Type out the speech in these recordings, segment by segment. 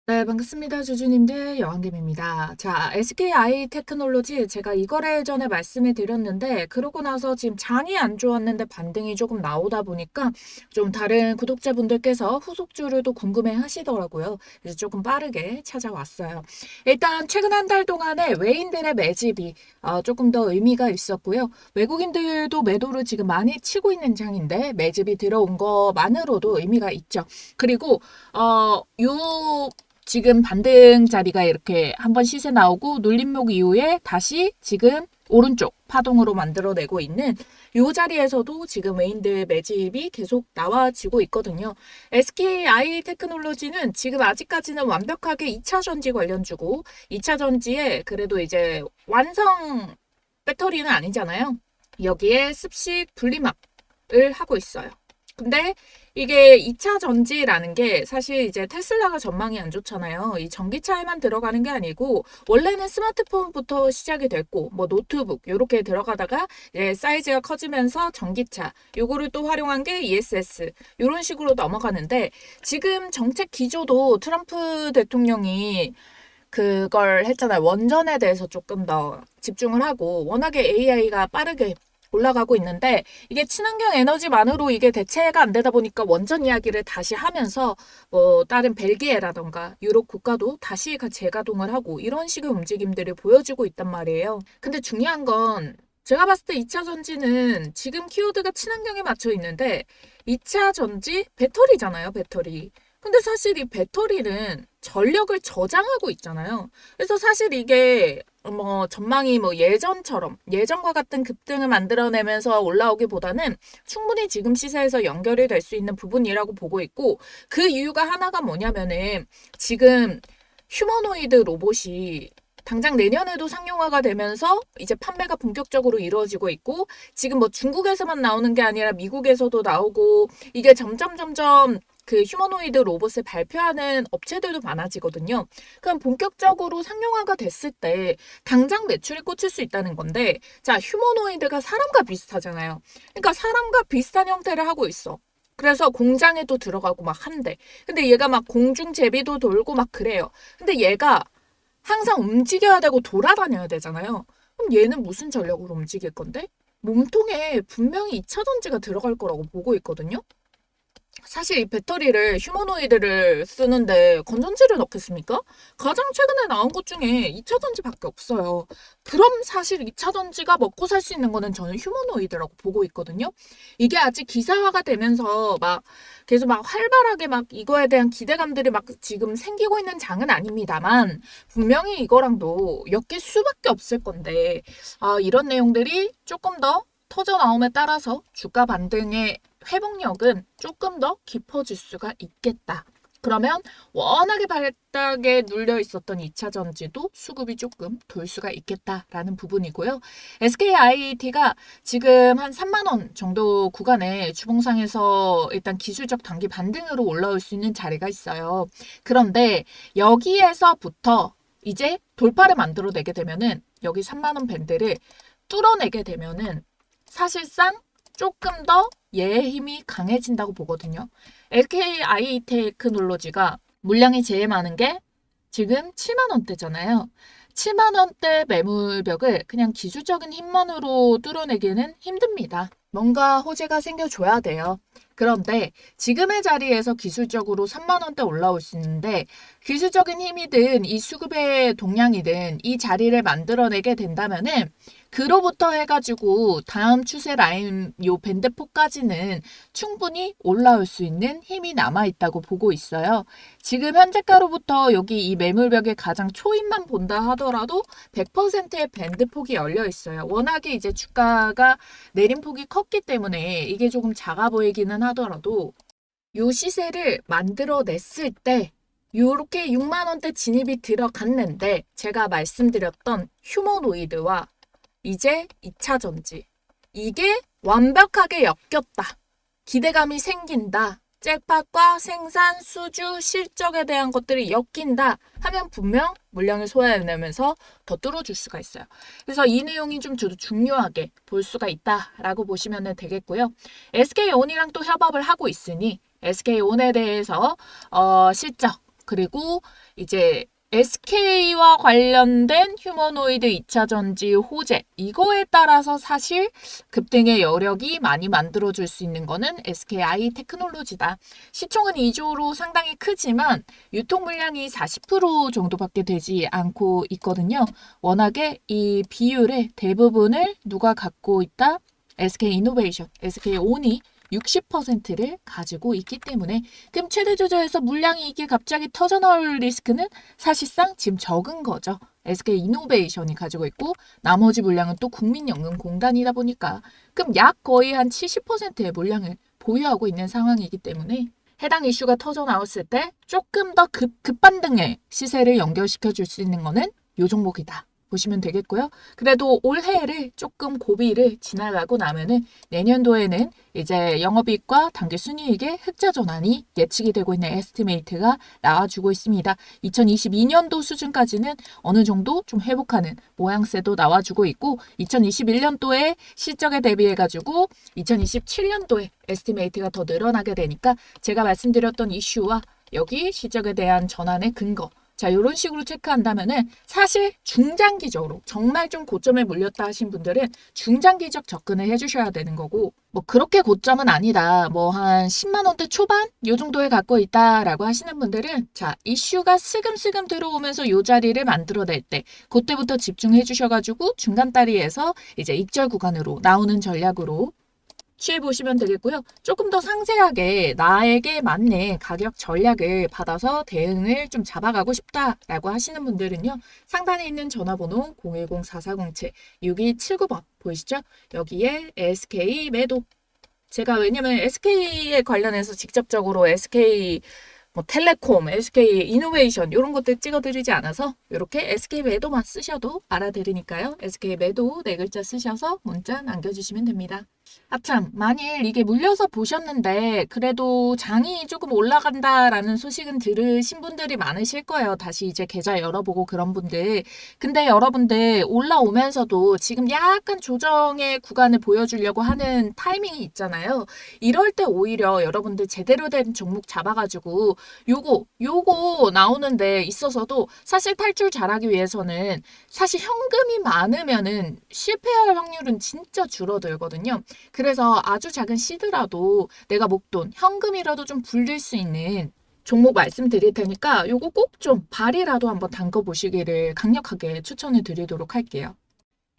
네, 반갑습니다. 주주님들 여왕김입니다. 자, SKI 테크놀로지 제가 이거래 전에 말씀을 드렸는데 그러고 나서 지금 장이 안 좋았는데 반등이 조금 나오다 보니까 좀 다른 구독자분들께서 후속주를 또 궁금해 하시더라고요. 그래서 조금 빠르게 찾아왔어요. 일단 최근 한 달 동안에 외인들의 매집이 조금 더 의미가 있었고요. 외국인들도 매도를 지금 많이 치고 있는 장인데 매집이 들어온 것만으로도 의미가 있죠. 그리고 요 지금 반등 자리가 이렇게 한번 시세 나오고 눌림목 이후에 다시 지금 오른쪽 파동으로 만들어내고 있는 이 자리에서도 지금 외인들 매집이 계속 나와지고 있거든요. SKI 테크놀로지는 지금 아직까지는 완벽하게 2차 전지 관련주고 2차 전지에 그래도 이제 완성 배터리는 아니잖아요. 여기에 습식 분리막을 하고 있어요. 근데 이게 2차 전지라는 게 사실 이제 테슬라가 전망이 안 좋잖아요. 이 전기차에만 들어가는 게 아니고 원래는 스마트폰부터 시작이 됐고 뭐 노트북 요렇게 들어가다가 이제 사이즈가 커지면서 전기차 요거를 또 활용한 게 ESS 요런 식으로 넘어가는데 지금 정책 기조도 트럼프 대통령이 그걸 했잖아요. 원전에 대해서 조금 더 집중을 하고 워낙에 AI가 빠르게 올라가고 있는데 이게 친환경 에너지만으로 이게 대체가 안 되다 보니까 원전 이야기를 다시 하면서 뭐 다른 벨기에라던가 유럽 국가도 다시 재가동을 하고 이런 식의 움직임들을 보여주고 있단 말이에요. 근데 중요한 건 제가 봤을 때 2차 전지는 지금 키워드가 친환경에 맞춰 있는데 2차 전지 배터리잖아요, 배터리. 근데 사실 이 배터리는 전력을 저장하고 있잖아요. 그래서 사실 이게 뭐 전망이 뭐 예전처럼 예전과 같은 급등을 만들어내면서 올라오기보다는 충분히 지금 시세에서 연결이 될 수 있는 부분이라고 보고 있고 그 이유가 하나가 뭐냐면은 지금 휴머노이드 로봇이 당장 내년에도 상용화가 되면서 이제 판매가 본격적으로 이루어지고 있고 지금 뭐 중국에서만 나오는 게 아니라 미국에서도 나오고 이게 점점 그 휴머노이드 로봇을 발표하는 업체들도 많아지거든요. 그럼 본격적으로 상용화가 됐을 때 당장 매출이 꽂힐 수 있다는 건데, 자, 휴머노이드가 사람과 비슷하잖아요. 그러니까 사람과 비슷한 형태를 하고 있어. 그래서 공장에도 들어가고 막 한대. 근데 얘가 막 공중 제비도 돌고 막 그래요. 근데 얘가 항상 움직여야 되고 돌아다녀야 되잖아요. 그럼 얘는 무슨 전력으로 움직일 건데? 몸통에 분명히 2차 전지가 들어갈 거라고 보고 있거든요. 사실 이 배터리를 휴머노이드를 쓰는데 건전지를 넣겠습니까? 가장 최근에 나온 것 중에 2차 전지밖에 없어요. 그럼 사실 2차 전지가 먹고 살 수 있는 거는 저는 휴머노이드라고 보고 있거든요. 이게 아직 기사화가 되면서 막 계속 막 활발하게 막 이거에 대한 기대감들이 막 지금 생기고 있는 장은 아닙니다만 분명히 이거랑도 엮일 수밖에 없을 건데 이런 내용들이 조금 더 터져 나옴에 따라서 주가 반등의 회복력은 조금 더 깊어질 수가 있겠다. 그러면 워낙에 바닥에 눌려 있었던 2차 전지도 수급이 조금 돌 수가 있겠다라는 부분이고요. SKIT가 지금 한 3만 원 정도 구간에 주봉상에서 일단 기술적 단기 반등으로 올라올 수 있는 자리가 있어요. 그런데 여기에서부터 이제 돌파를 만들어내게 되면은 여기 3만 원 밴드를 뚫어내게 되면은 사실상 조금 더 얘의 힘이 강해진다고 보거든요. LKI 테크놀로지가 물량이 제일 많은 게 지금 7만 원대잖아요. 7만 원대 매물벽을 그냥 기술적인 힘만으로 뚫어내기는 힘듭니다. 뭔가 호재가 생겨줘야 돼요. 그런데 지금의 자리에서 기술적으로 3만 원대 올라올 수 있는데 기술적인 힘이든 이 수급의 동량이든 이 자리를 만들어내게 된다면은 그로부터 해가지고 다음 추세 라인 요 밴드포까지는 충분히 올라올 수 있는 힘이 남아있다고 보고 있어요. 지금 현재가로부터 여기 이 매물벽의 가장 초입만 본다 하더라도 100%의 밴드폭이 열려 있어요. 워낙에 이제 주가가 내림폭이 컸기 때문에 이게 조금 작아 보이기는 하더라도 요 시세를 만들어냈을 때 요렇게 6만 원대 진입이 들어갔는데 제가 말씀드렸던 휴머노이드와 이제 2차 전지. 이게 완벽하게 엮였다. 기대감이 생긴다. 잭팟과 생산, 수주, 실적에 대한 것들이 엮인다 하면 분명 물량을 소화해내면서 더 뚫어줄 수가 있어요. 그래서 이 내용이 좀 저도 중요하게 볼 수가 있다라고 보시면 되겠고요. SK온이랑 또 협업을 하고 있으니 SK온에 대해서 실적, 그리고 이제 SK와 관련된 휴머노이드 2차 전지 호재 이거에 따라서 사실 급등의 여력이 많이 만들어줄 수 있는 거는 SKI 테크놀로지다. 시총은 2조로 상당히 크지만 유통 물량이 40% 정도밖에 되지 않고 있거든요. 워낙에 이 비율의 대부분을 누가 갖고 있다? SK이노베이션, SK온이 60%를 가지고 있기 때문에 그럼 최대 주저에서 물량이 이게 갑자기 터져나올 리스크는 사실상 지금 적은 거죠. SK이노베이션이 가지고 있고 나머지 물량은 또 국민연금공단이다 보니까 그럼 약 거의 한 70%의 물량을 보유하고 있는 상황이기 때문에 해당 이슈가 터져나왔을 때 조금 더 급반등의 시세를 연결시켜 줄 수 있는 거는 이 종목이다. 보시면 되겠고요. 그래도 올해를 조금 고비를 지나가고 나면은 내년도에는 이제 영업이익과 당기 순이익의 흑자 전환이 예측이 되고 있는 에스티메이트가 나와주고 있습니다. 2022년도 수준까지는 어느 정도 좀 회복하는 모양새도 나와주고 있고 2021년도에 실적에 대비해가지고 2027년도에 에스티메이트가 더 늘어나게 되니까 제가 말씀드렸던 이슈와 여기 실적에 대한 전환의 근거 자, 이런 식으로 체크한다면은 사실 중장기적으로 정말 좀 고점에 물렸다 하신 분들은 중장기적 접근을 해주셔야 되는 거고 뭐 그렇게 고점은 아니다. 뭐 한 10만 원대 초반 요 정도에 갖고 있다라고 하시는 분들은 자, 이슈가 스금스금 들어오면서 요 자리를 만들어낼 때 그때부터 집중해 주셔가지고 중간다리에서 이제 익절 구간으로 나오는 전략으로 취해보시면 되겠고요. 조금 더 상세하게 나에게 맞는 가격 전략을 받아서 대응을 좀 잡아가고 싶다라고 하시는 분들은요. 상단에 있는 전화번호 010-4407-6279번 보이시죠? 여기에 SK 매도. 제가 왜냐면 SK에 관련해서 직접적으로 SK 뭐 텔레콤, SK 이노베이션 이런 것들 찍어드리지 않아서 이렇게 SK 매도만 쓰셔도 알아들으니까요. SK 매도 네 글자 쓰셔서 문자 남겨주시면 됩니다. 아참, 만일 이게 물려서 보셨는데 그래도 장이 조금 올라간다라는 소식은 들으신 분들이 많으실 거예요. 다시 이제 계좌 열어보고 그런 분들. 근데 여러분들 올라오면서도 지금 약간 조정의 구간을 보여주려고 하는 타이밍이 있잖아요. 이럴 때 오히려 여러분들 제대로 된 종목 잡아가지고 요거 나오는 데 있어서도 사실 탈출 잘하기 위해서는 사실 현금이 많으면은 실패할 확률은 진짜 줄어들거든요. 그래서 아주 작은 시드라도 내가 목돈, 현금이라도 좀 불릴 수 있는 종목 말씀드릴 테니까 요거 꼭 좀 발이라도 한번 담궈 보시기를 강력하게 추천을 드리도록 할게요.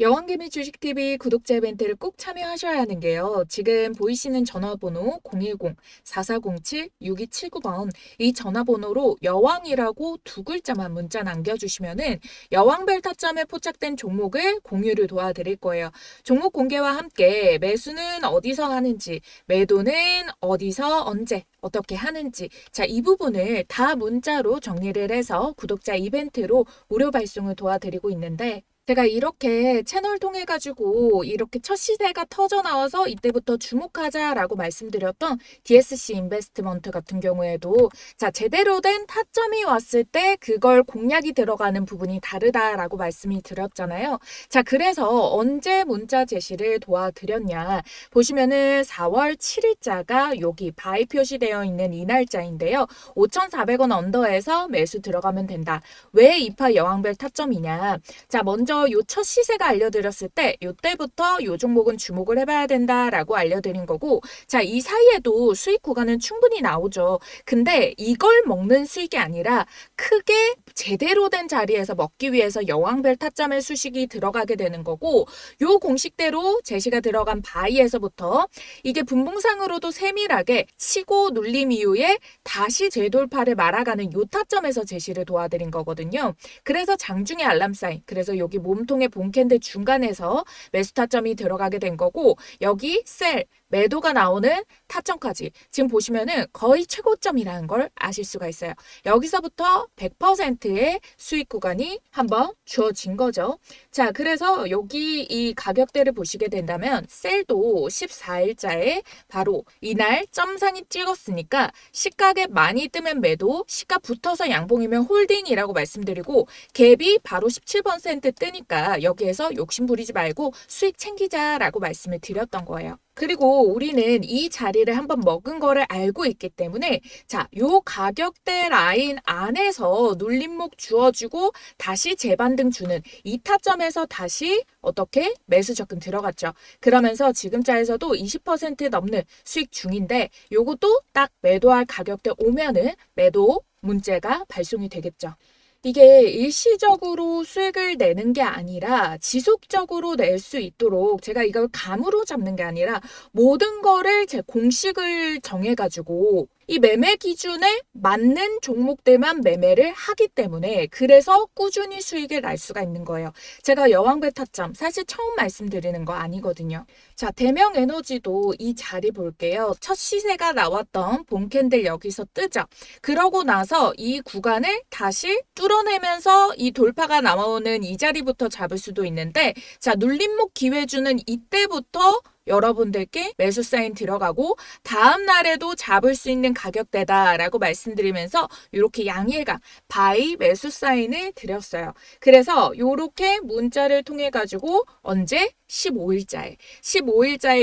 여왕개미 주식TV 구독자 이벤트를 꼭 참여하셔야 하는 게요. 지금 보이시는 전화번호 010-4407-6279번 이 전화번호로 여왕이라고 두 글자만 문자 남겨주시면은 여왕별 타점에 포착된 종목을 공유를 도와드릴 거예요. 종목 공개와 함께 매수는 어디서 하는지, 매도는 어디서 언제 어떻게 하는지 자, 이 부분을 다 문자로 정리를 해서 구독자 이벤트로 무료 발송을 도와드리고 있는데 제가 이렇게 채널 통해 가지고 이렇게 첫 시세가 터져 나와서 이때부터 주목하자라고 말씀드렸던 DSC 인베스트먼트 같은 경우에도 자, 제대로 된 타점이 왔을 때 그걸 공략이 들어가는 부분이 다르다라고 말씀이 드렸잖아요. 자, 그래서 언제 문자 제시를 도와드렸냐 보시면은 4월 7일자가 여기 바이 표시되어 있는 이 날짜인데요. 5,400원 언더에서 매수 들어가면 된다. 왜 이파 여왕별 타점이냐? 자, 먼저 요 첫 시세가 알려드렸을 때 요때부터 요 종목은 주목을 해봐야 된다라고 알려드린 거고 자, 이 사이에도 수익 구간은 충분히 나오죠. 근데 이걸 먹는 수익이 아니라 크게 제대로 된 자리에서 먹기 위해서 여왕별 타점의 수식이 들어가게 되는 거고 요 공식대로 제시가 들어간 바이에서부터 이게 분봉상으로도 세밀하게 치고 눌림 이후에 다시 재돌파를 말아가는 요 타점에서 제시를 도와드린 거거든요. 그래서 장중의 알람 사인 그래서 여기 몸통의 본캔들 중간에서 매수 타점이 들어가게 된 거고 여기 셀 매도가 나오는 타점까지 지금 보시면은 거의 최고점이라는 걸 아실 수가 있어요. 여기서부터 100%의 수익 구간이 한번 주어진 거죠. 자, 그래서 여기 이 가격대를 보시게 된다면 셀도 14일자에 바로 이날 점상이 찍었으니까 시가에 많이 뜨면 매도, 시가 붙어서 양봉이면 홀딩이라고 말씀드리고 갭이 바로 17% 뜨니까 여기에서 욕심 부리지 말고 수익 챙기자라고 말씀을 드렸던 거예요. 그리고 우리는 이 자리를 한번 먹은 거를 알고 있기 때문에 자, 요 가격대 라인 안에서 눌림목 주어주고 다시 재반등 주는 이 타점에서 다시 어떻게 매수 접근 들어갔죠. 그러면서 지금자에서도 20% 넘는 수익 중인데 요것도 딱 매도할 가격대 오면은 매도 문자가 발송이 되겠죠. 이게 일시적으로 수익을 내는 게 아니라 지속적으로 낼 수 있도록 제가 이걸 감으로 잡는 게 아니라 모든 거를 제 공식을 정해가지고 이 매매 기준에 맞는 종목들만 매매를 하기 때문에 그래서 꾸준히 수익을 날 수가 있는 거예요. 제가 여왕배 타점 사실 처음 말씀드리는 거 아니거든요. 자, 대명에너지도 이 자리 볼게요. 첫 시세가 나왔던 본캔들 여기서 뜨죠. 그러고 나서 이 구간을 다시 뚫어내면서 이 돌파가 나오는 이 자리부터 잡을 수도 있는데 자, 눌림목 기회 주는 이때부터 여러분들께 매수 사인 들어가고 다음 날에도 잡을 수 있는 가격대다라고 말씀드리면서 이렇게 양일간 바이 매수 사인을 드렸어요. 그래서 이렇게 문자를 통해 가지고 언제 15일자에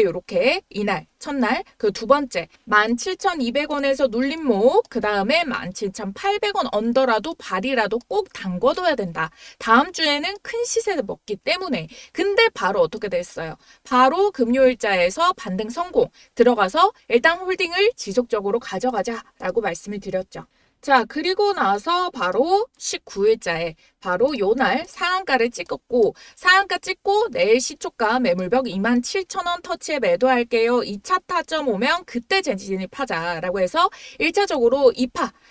이렇게 이날 첫날 그 두 번째 17,200원에서 눌림목 그 다음에 17,800원 언더라도 발이라도 꼭 담궈둬야 된다. 다음 주에는 큰 시세를 먹기 때문에 근데 바로 어떻게 됐어요? 바로 금요일자에서 반등 성공 들어가서 일단 홀딩을 지속적으로 가져가자라고 말씀을 드렸죠. 자, 그리고 나서 바로 19일자에 바로 요날 상한가를 찍었고 상한가 찍고 내일 시초가 매물벽 27,000원 터치에 매도할게요. 2차 타점 오면 그때 진입하자라고 해서 1차적으로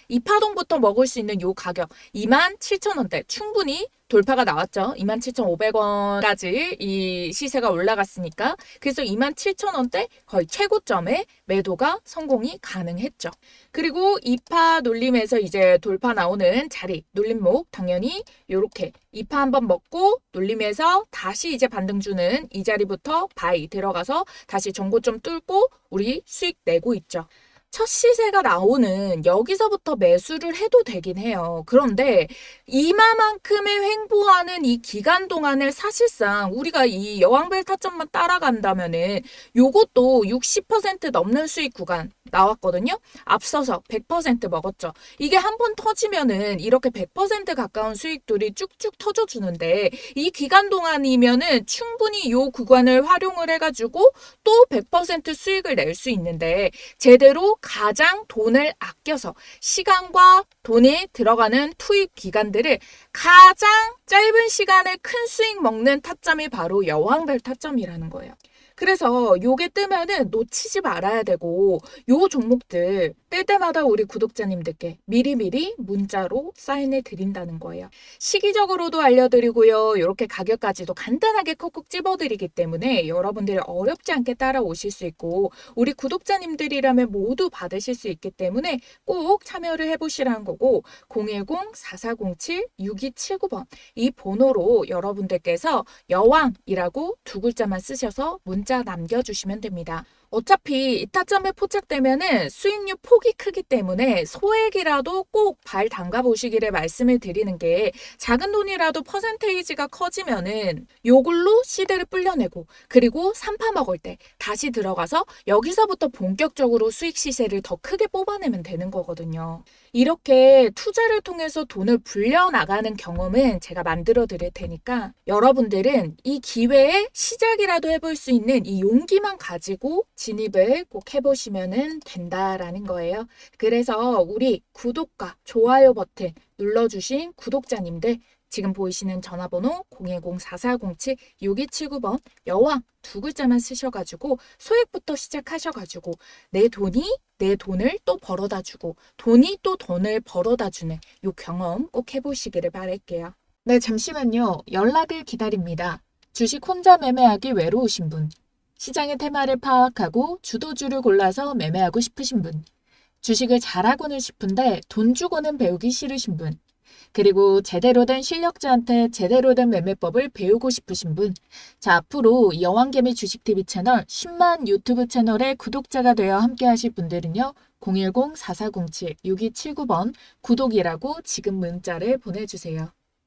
2파동부터 먹을 수 있는 요 가격 27,000원대 충분히 돌파가 나왔죠. 27,500원까지 이 시세가 올라갔으니까 그래서 27,000원대 거의 최고점에 매도가 성공이 가능했죠. 그리고 2파 눌림에서 이제 돌파 나오는 자리 눌림목 당연히 이렇게 2파 한번 먹고 눌림에서 다시 이제 반등 주는 이 자리부터 바이 들어가서 다시 전고점 뚫고 우리 수익 내고 있죠. 첫 시세가 나오는 여기서부터 매수를 해도 되긴 해요. 그런데 이마만큼의 횡보하는 이 기간 동안을 사실상 우리가 이 여왕벨 타점만 따라간다면은 요것도 60% 넘는 수익 구간 나왔거든요. 앞서서 100% 먹었죠. 이게 한 번 터지면은 이렇게 100% 가까운 수익들이 쭉쭉 터져주는데 이 기간 동안이면은 충분히 요 구간을 활용을 해가지고 또 100% 수익을 낼 수 있는데 제대로 가장 돈을 아껴서 시간과 돈이 들어가는 투입 기간들을 가장 짧은 시간에 큰 수익 먹는 타점이 바로 여왕별 타점이라는 거예요. 그래서 요게 뜨면은 놓치지 말아야 되고 요 종목들 뜰 때마다 우리 구독자님들께 미리미리 문자로 사인해 드린다는 거예요. 시기적으로도 알려드리고요. 이렇게 가격까지도 간단하게 콕콕 찝어드리기 때문에 여러분들이 어렵지 않게 따라오실 수 있고 우리 구독자님들이라면 모두 받으실 수 있기 때문에 꼭 참여를 해보시라는 거고 010-4407-6279번 이 번호로 여러분들께서 여왕이라고 두 글자만 쓰셔서 문자 남겨주시면 됩니다. 어차피 이 타점에 포착되면은 수익률 폭이 크기 때문에 소액이라도 꼭 발 담가 보시기를 말씀을 드리는 게 작은 돈이라도 퍼센테이지가 커지면은 요걸로 시대를 불려내고 그리고 3파 먹을 때 다시 들어가서 여기서부터 본격적으로 수익 시세를 더 크게 뽑아내면 되는 거거든요. 이렇게 투자를 통해서 돈을 불려나가는 경험은 제가 만들어 드릴 테니까 여러분들은 이 기회에 시작이라도 해볼 수 있는 이 용기만 가지고 진입을 꼭 해보시면 된다라는 거예요. 그래서 우리 구독과 좋아요 버튼 눌러주신 구독자님들 지금 보이시는 전화번호 010-4407-6279번 여왕 두 글자만 쓰셔가지고 소액부터 시작하셔가지고 내 돈을 또 벌어다 주고 돈이 또 돈을 벌어다 주는 요 경험 꼭 해보시기를 바랄게요. 네, 잠시만요. 연락을 기다립니다. 주식 혼자 매매하기 외로우신 분, 시장의 테마를 파악하고 주도주를 골라서 매매하고 싶으신 분, 주식을 잘하고는 싶은데 돈 주고는 배우기 싫으신 분, 그리고 제대로 된 실력자한테 제대로 된 매매법을 배우고 싶으신 분. 자, 앞으로 여왕개미 주식TV 채널 10만 유튜브 채널의 구독자가 되어 함께 하실 분들은요. 010-4407-6279번 구독이라고 지금 문자를 보내주세요.